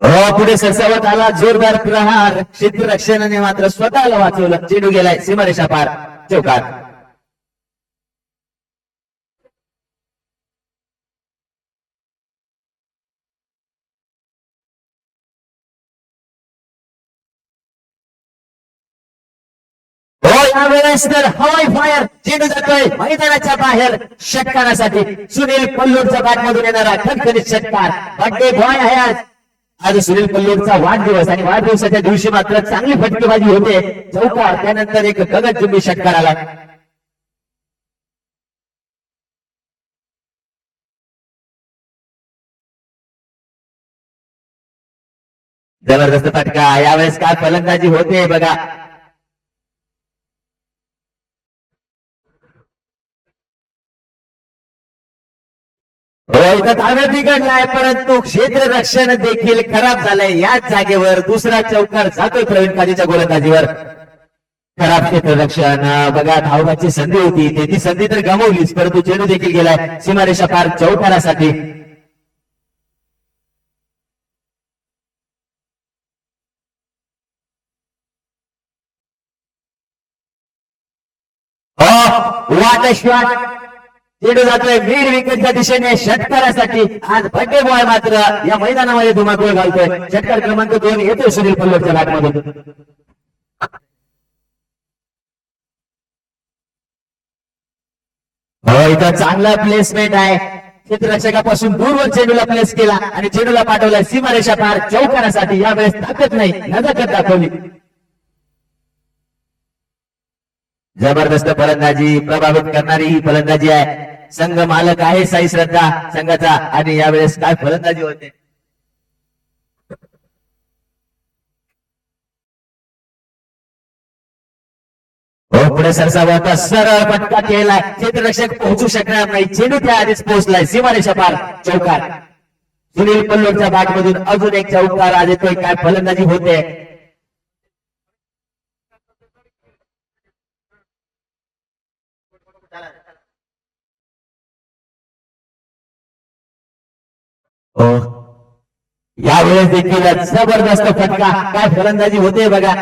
हो पुढे सरसावत आला जोरदार प्रहार. क्षेत्ररक्षणाने मात्र स्वतःला वाचवलं. चेंडू गेलाय सीमारेषा पार चौकार. यावेळेस तर हवाई फायर. चेंडू जातोय मैदानाच्या बाहेर षटकारासाठी. सुनील पल्लूरच्या बॅटमधून येणारा खणखणीत षटकार. बर्थडे बॉय आहे आज. आज सुनील पल्लूरचा वाढदिवस आणि वाढदिवसाच्या दिवशी मात्र चांगली फटकेबाजी होते. चौकार त्यानंतर एक गगनचुंबी षटकार आला. जबरदस्त फटका. यावेळेस काय फलंदाजी होते बघा. हो इथं धाव्या बिघडलाय परंतु क्षेत्ररक्षण देखील खराब झालंय. याच जागेवर दुसरा चौकार जातोय प्रवीण काजीच्या गोलंदाजीवर. खराब क्षेत्ररक्षण बघा. धावण्याची संधी होती ती संधी तर गमावलीच परंतु चेंडू देखील गेलाय सीमारेषा पार चौकारासाठी. वाट शॉट. चेंडू जातोय मिड विकेटच्या दिशेने षटकारासाठी. आज बड्डे बॉय मात्र या मैदानामध्ये धुमाकूळ घालतोय. षटकार क्रमांक 2 येतोय सुनील पल्लूरच्या बॅटमधून. हो इथं चांगला प्लेसमेंट आहे. क्षेत्ररक्षकापासून दूरवर चेंडूला प्लेस केला आणि चेंडूला पाठवला सीमारेषा पार चौकारासाठी. यावेळेस ताकद नाही नजाकत दाखवली. जबरदस्त फलंदाजी. प्रभावित करणारी ही फलंदाजी आहे. संघ मालक आहे साई श्रद्धा संघाचा आणि यावेळेस काय फलंदाजी होते. हो पुढे सरसावता सरळ फटका केलाय. क्षेत्ररक्षक पोहोचू शकणार नाही. चेंडू त्या आधीच पोहोचलाय सीमारेषा पार चौकार. सुनील पल्लूरच्या बॅटमधून अजून एक चौकार आज येतोय. काय फलंदाजी होते. हो यावेळेस देखील जबरदस्त फटका. काय फलंदाजी होते बघा.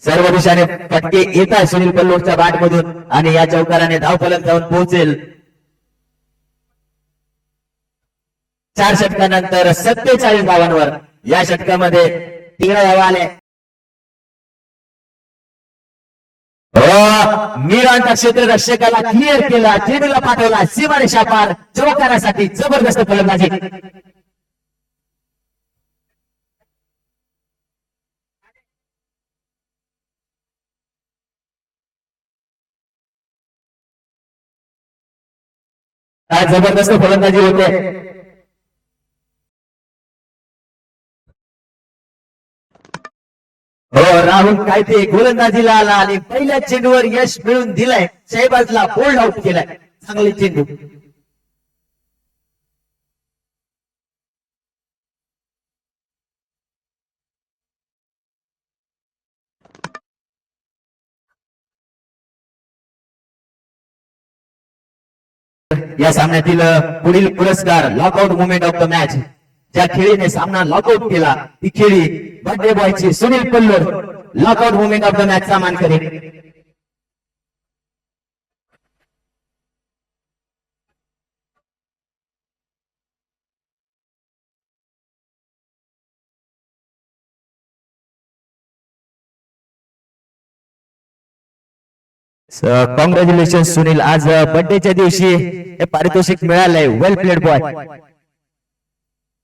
सर्व दिशाने फटके येत आहे सुनील पल्लूरच्या बॅटमधून आणि या चौकाराने धावफलक जाऊन पोहोचेल. 4 षटकानंतर 47 धावांवर. या षटकामध्ये 3 धावा आले. मीरांच्या क्षेत्ररक्षकाला क्लिअर केला. चेंडूला पाठवला सीमारेषा पार चौकारासाठी. जबरदस्त फलंदाजी. जबरदस्त फलंदाजी होते. हो राहुल काय ते गोलंदाजीला आला आणि पहिल्या चेंडूवर यश मिळवून दिलंय. शहबाजला बोल्ड आउट केलाय. चांगली चेंडू. या सामन्यातील पुढील पुरस्कार lockout movement of the match. ज्या खेळीने सामना लॉकआउट केला ती खेळी बर्थडे बॉयची Sunil Pallur lockout movement of the match चा मानकरी. कॉंग्रॅच्युलेशन सुनील. आज बर्थडेच्या दिवशी हे पारितोषिक मिळालंय. Well played boy.